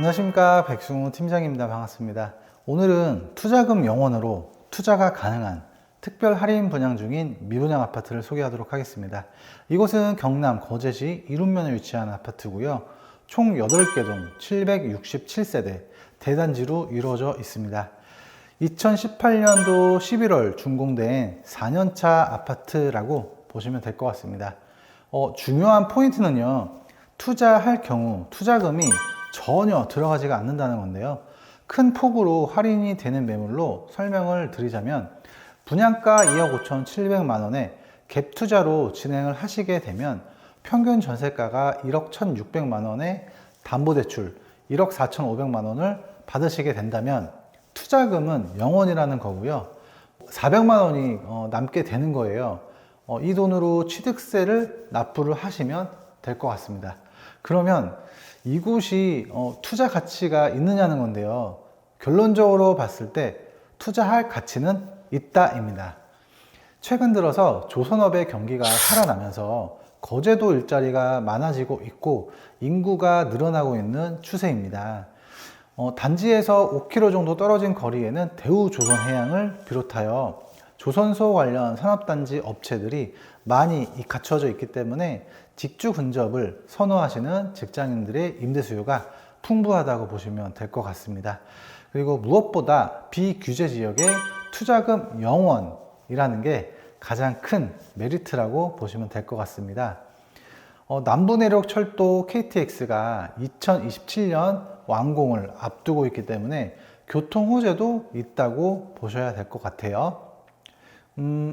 안녕하십니까, 백승우 팀장입니다. 반갑습니다. 오늘은 투자금 영원으로 투자가 가능한 특별 할인 분양 중인 미분양 아파트를 소개하도록 하겠습니다. 이곳은 경남 거제시 이룸면에 위치한 아파트고요. 총 8개 동 767세대 대단지로 이루어져 있습니다. 2018년도 11월 준공된 4년차 아파트라고 보시면 될 것 같습니다. 중요한 포인트는요, 투자할 경우 투자금이 전혀 들어가지가 않는다는 건데요. 큰 폭으로 할인이 되는 매물로 설명을 드리자면, 분양가 2억 5,700만 원에 갭 투자로 진행을 하시게 되면 평균 전세가가 1억 1,600만 원에 담보대출 1억 4,500만 원을 받으시게 된다면 투자금은 0원이라는 거고요. 400만 원이 남게 되는 거예요. 이 돈으로 취득세를 납부를 하시면 될 것 같습니다. 그러면 이곳이 투자 가치가 있느냐는 건데요. 결론적으로 봤을 때 투자할 가치는 있다입니다. 최근 들어서 조선업의 경기가 살아나면서 거제도 일자리가 많아지고 있고 인구가 늘어나고 있는 추세입니다. 단지에서 5km 정도 떨어진 거리에는 대우조선해양을 비롯하여 조선소 관련 산업단지 업체들이 많이 갖춰져 있기 때문에 직주 근접을 선호하시는 직장인들의 임대 수요가 풍부하다고 보시면 될 것 같습니다. 그리고 무엇보다 비규제 지역의 투자금 0원이라는 게 가장 큰 메리트라고 보시면 될 것 같습니다. 남부내륙철도 KTX가 2027년 완공을 앞두고 있기 때문에 교통 호재도 있다고 보셔야 될 것 같아요.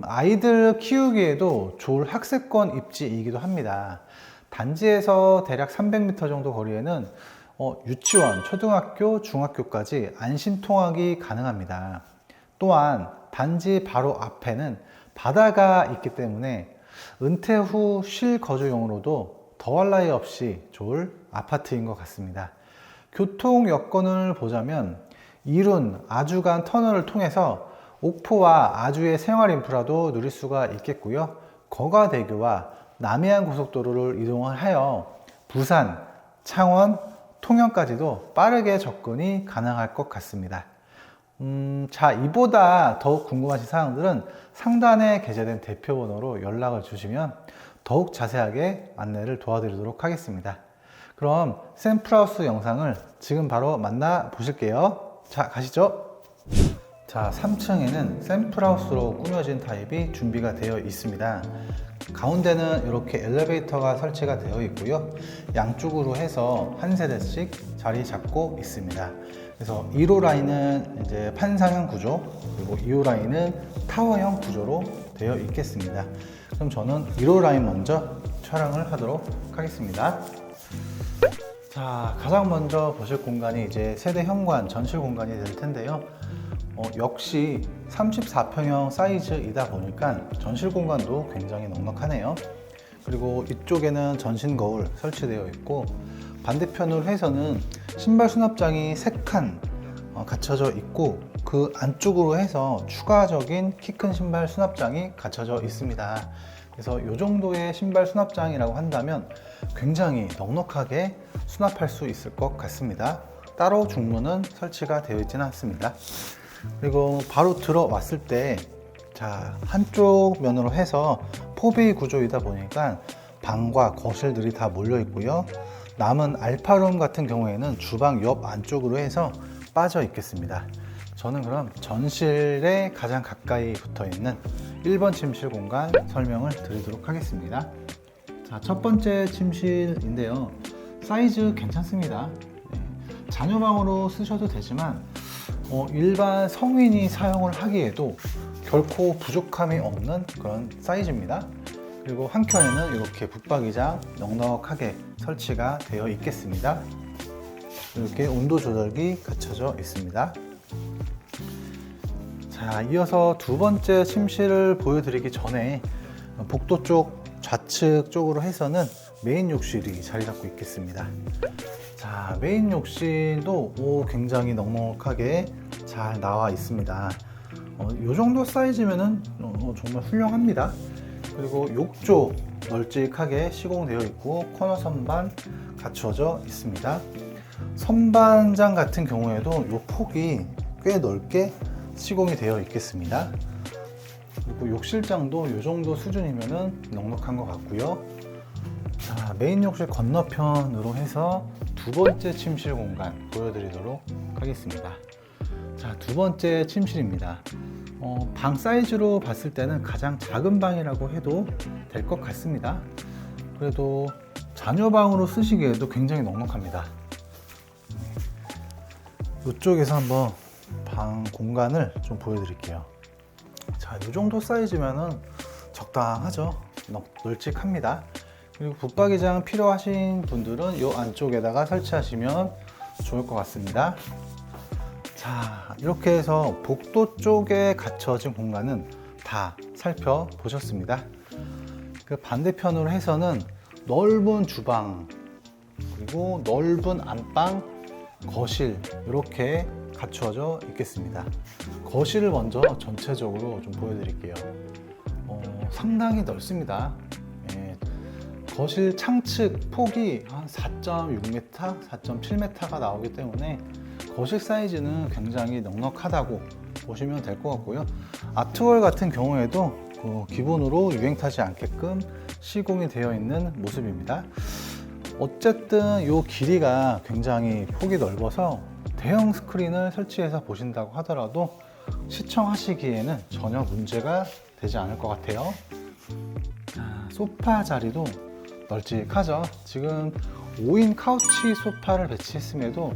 아이들 키우기에도 좋을 학세권 입지이기도 합니다. 단지에서 대략 300m 정도 거리에는 유치원, 초등학교, 중학교까지 안심 통학이 가능합니다. 또한 단지 바로 앞에는 바다가 있기 때문에 은퇴 후 실거주용으로도 더할 나위 없이 좋을 아파트인 것 같습니다. 교통 여건을 보자면 이룬 아주간 터널을 통해서 옥포와 아주의 생활 인프라도 누릴 수가 있겠고요. 거가대교와 남해안 고속도로를 이동을 하여 부산, 창원, 통영까지도 빠르게 접근이 가능할 것 같습니다. 자, 이보다 더욱 궁금하신 사항들은 상단에 게재된 대표번호로 연락을 주시면 더욱 자세하게 안내를 도와드리도록 하겠습니다. 그럼 샘플하우스 영상을 지금 바로 만나보실게요. 자, 가시죠. 자, 3층에는 샘플하우스로 꾸며진 타입이 준비가 되어 있습니다. 가운데는 이렇게 엘리베이터가 설치가 되어 있고요. 양쪽으로 해서 한 세대씩 자리 잡고 있습니다. 그래서 1호 라인은 이제 판상형 구조, 그리고 2호 라인은 타워형 구조로 되어 있겠습니다. 그럼 저는 1호 라인 먼저 촬영을 하도록 하겠습니다. 자, 가장 먼저 보실 공간이 이제 세대 현관, 전실 공간이 될 텐데요. 역시 34평형 사이즈이다 보니까 전실 공간도 굉장히 넉넉하네요. 그리고 이쪽에는 전신 거울 설치되어 있고, 반대편으로 해서는 신발 수납장이 3칸 갖춰져 있고, 그 안쪽으로 해서 추가적인 키 큰 신발 수납장이 갖춰져 있습니다. 그래서 이 정도의 신발 수납장이라고 한다면 굉장히 넉넉하게 수납할 수 있을 것 같습니다. 따로 중문은 설치가 되어 있지는 않습니다. 그리고 바로 들어왔을 때, 자, 한쪽 면으로 해서 포베이 구조이다 보니까 방과 거실들이 다 몰려 있고요. 남은 알파룸 같은 경우에는 주방 옆 안쪽으로 해서 빠져 있겠습니다. 저는 그럼 전실에 가장 가까이 붙어 있는 1번 침실 공간 설명을 드리도록 하겠습니다. 자, 첫 번째 침실인데요. 사이즈 괜찮습니다. 자녀방으로 쓰셔도 되지만 일반 성인이 사용을 하기에도 결코 부족함이 없는 그런 사이즈입니다. 그리고 한켠에는 이렇게 붙박이장 넉넉하게 설치가 되어 있겠습니다. 이렇게 온도 조절기 갖춰져 있습니다. 자, 이어서 두 번째 침실을 보여드리기 전에 복도 쪽 좌측 쪽으로 해서는 메인 욕실이 자리 잡고 있겠습니다. 자, 메인 욕실도 굉장히 넉넉하게 잘 나와 있습니다. 이 정도 사이즈면은 정말 훌륭합니다. 그리고 욕조 널찍하게 시공되어 있고 코너 선반 갖추어져 있습니다. 선반장 같은 경우에도 이 폭이 꽤 넓게 시공이 되어 있겠습니다. 그리고 욕실장도 이 정도 수준이면 넉넉한 것 같고요. 자, 메인 욕실 건너편으로 해서 두 번째 침실 공간 보여드리도록 하겠습니다. 자, 두 번째 침실입니다. 방 사이즈로 봤을 때는 가장 작은 방이라고 해도 될 것 같습니다. 그래도 자녀방으로 쓰시기에도 굉장히 넉넉합니다. 이쪽에서 한번 방 공간을 좀 보여드릴게요. 자, 이 정도 사이즈면은 적당하죠. 널찍합니다. 그리고 붙박이장 필요하신 분들은 이 안쪽에다가 설치하시면 좋을 것 같습니다. 자, 이렇게 해서 복도 쪽에 갖춰진 공간은 다 살펴보셨습니다. 그 반대편으로 해서는 넓은 주방, 그리고 넓은 안방, 거실 이렇게 갖추어져 있겠습니다. 거실을 먼저 전체적으로 좀 보여드릴게요. 상당히 넓습니다. 예, 거실 창측 폭이 한 4.6m, 4.7m가 나오기 때문에 거실 사이즈는 굉장히 넉넉하다고 보시면 될 것 같고요. 아트월 같은 경우에도 기본으로 유행 타지 않게끔 시공이 되어 있는 모습입니다. 어쨌든 이 길이가 굉장히 폭이 넓어서 대형 스크린을 설치해서 보신다고 하더라도 시청하시기에는 전혀 문제가 되지 않을 것 같아요. 자, 소파 자리도 널찍하죠. 지금 5인 카우치 소파를 배치했음에도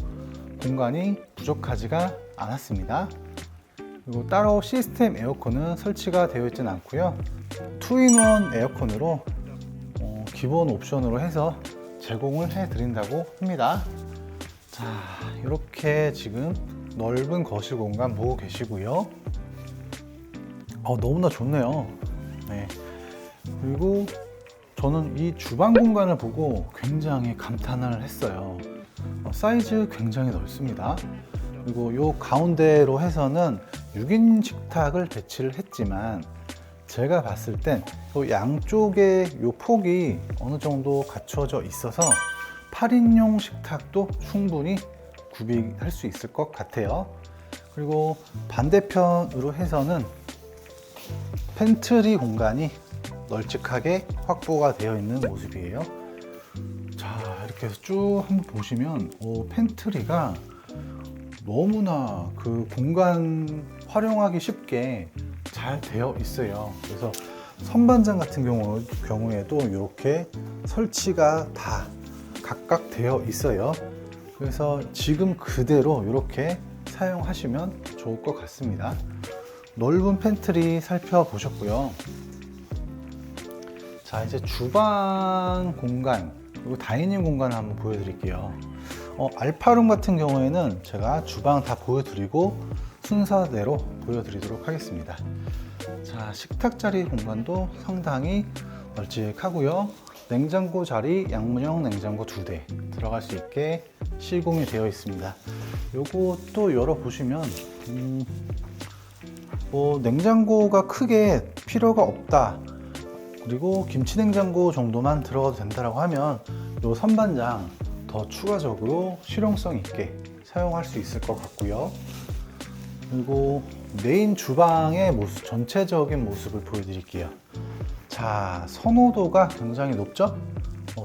공간이 부족하지가 않았습니다. 그리고 따로 시스템 에어컨은 설치가 되어 있지는 않고요. 2인원 에어컨으로 기본 옵션으로 해서 제공을 해 드린다고 합니다. 자, 이렇게 지금 넓은 거실 공간 보고 계시고요. 너무나 좋네요. 네. 그리고 저는 이 주방 공간을 보고 굉장히 감탄을 했어요. 사이즈 굉장히 넓습니다. 그리고 이 가운데로 해서는 6인 식탁을 배치를 했지만 제가 봤을 땐 양쪽에 이 폭이 어느 정도 갖춰져 있어서 8인용 식탁도 충분히 구비할 수 있을 것 같아요. 그리고 반대편으로 해서는 팬트리 공간이 널찍하게 확보가 되어 있는 모습이에요. 자, 이렇게 해서 쭉 한번 보시면 팬트리가 너무나 그 공간 활용하기 쉽게 잘 되어 있어요. 그래서 선반장 같은 경우에도 이렇게 설치가 다 각각 되어 있어요. 그래서 지금 그대로 이렇게 사용하시면 좋을 것 같습니다. 넓은 팬트리 살펴보셨고요. 자, 이제 주방 공간 그리고 다이닝 공간을 한번 보여드릴게요. 알파룸 같은 경우에는 제가 주방 다 보여드리고 순서대로 보여드리도록 하겠습니다. 자, 식탁 자리 공간도 상당히 널찍하고요. 냉장고 자리 양문형 냉장고 2대 들어갈 수 있게 시공이 되어 있습니다. 요것도 열어보시면 냉장고가 크게 필요가 없다, 그리고 김치 냉장고 정도만 들어가도 된다고 하면 요 선반장 더 추가적으로 실용성 있게 사용할 수 있을 것 같고요. 그리고 메인 주방의 모습, 전체적인 모습을 보여드릴게요. 자, 선호도가 굉장히 높죠?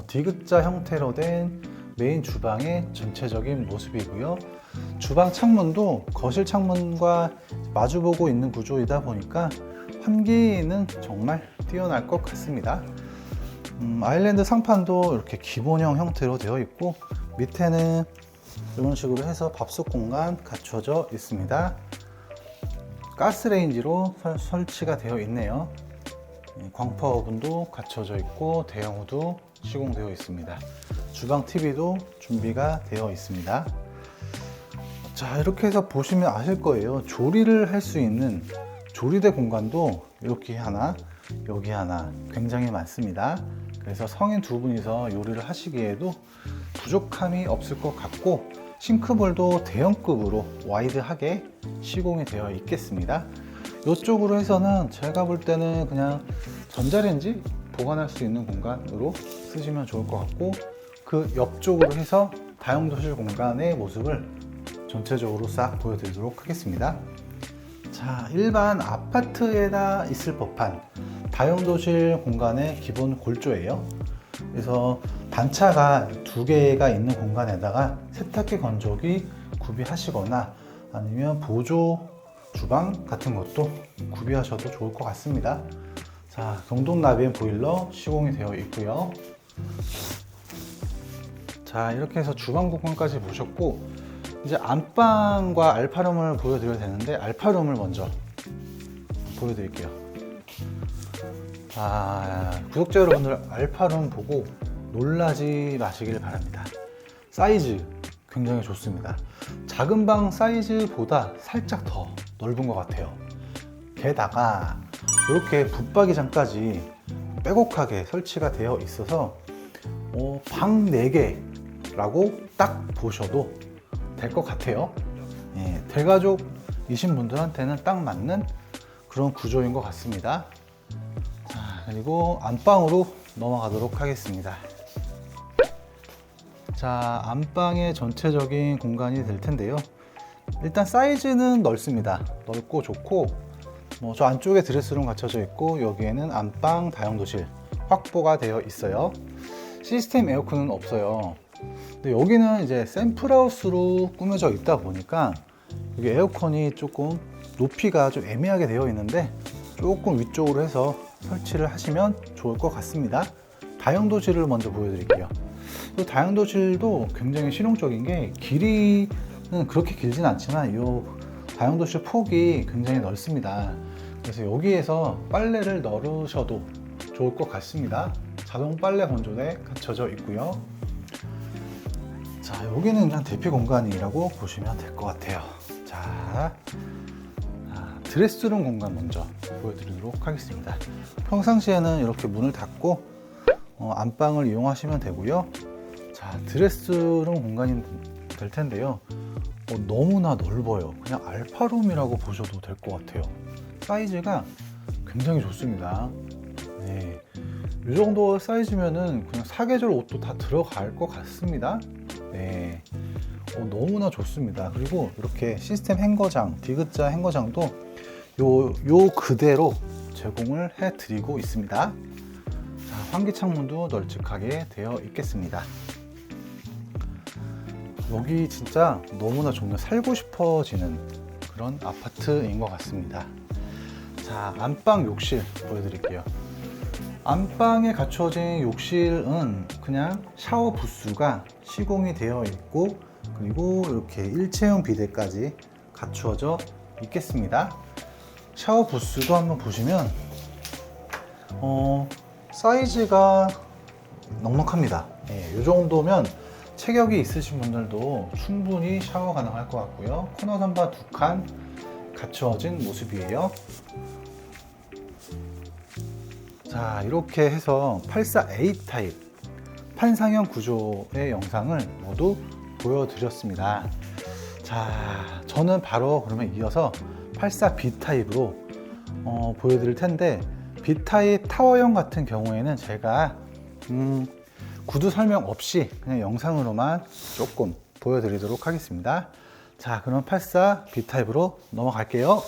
디귿자 형태로 된 메인 주방의 전체적인 모습이고요. 주방 창문도 거실 창문과 마주보고 있는 구조이다 보니까 환기는 정말 뛰어날 것 같습니다. 아일랜드 상판도 이렇게 기본형 형태로 되어 있고 밑에는 이런 식으로 해서 밥솥 공간 갖춰져 있습니다. 가스레인지로 설치가 되어 있네요. 광파 오븐도 갖춰져 있고 대형 후드 시공되어 있습니다. 주방 TV도 준비가 되어 있습니다. 자, 이렇게 해서 보시면 아실 거예요. 조리를 할 수 있는 조리대 공간도 이렇게 하나, 여기 하나 굉장히 많습니다. 그래서 성인 두 분이서 요리를 하시기에도 부족함이 없을 것 같고 싱크볼도 대형급으로 와이드하게 시공이 되어 있겠습니다. 이쪽으로 해서는 제가 볼 때는 그냥 전자레인지 보관할 수 있는 공간으로 쓰시면 좋을 것 같고 그 옆쪽으로 해서 다용도실 공간의 모습을 전체적으로 싹 보여드리도록 하겠습니다. 자, 일반 아파트에다 있을 법한 다용도실 공간의 기본 골조예요. 그래서 반차가 2개가 있는 공간에다가 세탁기, 건조기 구비하시거나 아니면 보조 주방 같은 것도 구비하셔도 좋을 것 같습니다. 자, 경동 나비엔 보일러 시공이 되어 있고요. 자, 이렇게 해서 주방 공간까지 보셨고, 이제 안방과 알파룸을 보여드려야 되는데, 알파룸을 먼저 보여드릴게요. 자, 구독자 여러분들, 알파룸 보고 놀라지 마시길 바랍니다. 사이즈 굉장히 좋습니다. 작은 방 사이즈보다 살짝 더 넓은 것 같아요. 게다가 이렇게 붙박이장까지 빼곡하게 설치가 되어 있어서 방 4개라고 딱 보셔도 될 것 같아요. 예, 대가족이신 분들한테는 딱 맞는 그런 구조인 것 같습니다. 자, 그리고 안방으로 넘어가도록 하겠습니다. 자, 안방의 전체적인 공간이 될 텐데요. 일단 사이즈는 넓습니다. 넓고 좋고, 저 안쪽에 드레스룸 갖춰져 있고, 여기에는 안방 다용도실 확보가 되어 있어요. 시스템 에어컨은 없어요. 근데 여기는 이제 샘플하우스로 꾸며져 있다 보니까 여기 에어컨이 조금 높이가 좀 애매하게 되어 있는데, 조금 위쪽으로 해서 설치를 하시면 좋을 것 같습니다. 다용도실을 먼저 보여드릴게요. 이 다용도실도 굉장히 실용적인 게, 길이는 그렇게 길진 않지만 이 다용도실 폭이 굉장히 넓습니다. 그래서 여기에서 빨래를 넣으셔도 좋을 것 같습니다. 자동 빨래 건조대 갖춰져 있고요. 자, 여기는 그냥 대피 공간이라고 보시면 될 것 같아요. 자, 드레스룸 공간 먼저 보여드리도록 하겠습니다. 평상시에는 이렇게 문을 닫고 안방을 이용하시면 되고요. 자, 드레스룸 공간이 될 텐데요. 너무나 넓어요. 그냥 알파룸이라고 보셔도 될 것 같아요. 사이즈가 굉장히 좋습니다. 네, 이 정도 사이즈면은 그냥 사계절 옷도 다 들어갈 것 같습니다. 네, 너무나 좋습니다. 그리고 이렇게 시스템 행거장, 디귿자 행거장도 요 그대로 제공을 해 드리고 있습니다. 자, 환기창문도 널찍하게 되어 있겠습니다. 여기 진짜 너무나 좋네요. 살고 싶어지는 그런 아파트인 것 같습니다. 자, 안방 욕실 보여드릴게요. 안방에 갖춰진 욕실은 그냥 샤워 부스가 시공이 되어 있고, 그리고 이렇게 일체형 비데까지 갖추어져 있겠습니다. 샤워 부스도 한번 보시면 사이즈가 넉넉합니다. 이 정도면 체격이 있으신 분들도 충분히 샤워 가능할 것 같고요. 코너 선반 2칸 갖추어진 모습이에요. 자, 이렇게 해서 84A 타입 판상형 구조의 영상을 모두 보여드렸습니다. 자, 저는 바로 그러면 이어서 84B 타입으로 보여드릴 텐데, B 타입 타워형 같은 경우에는 제가 구두 설명 없이 그냥 영상으로만 조금 보여드리도록 하겠습니다. 자, 그럼 84B 타입으로 넘어갈게요.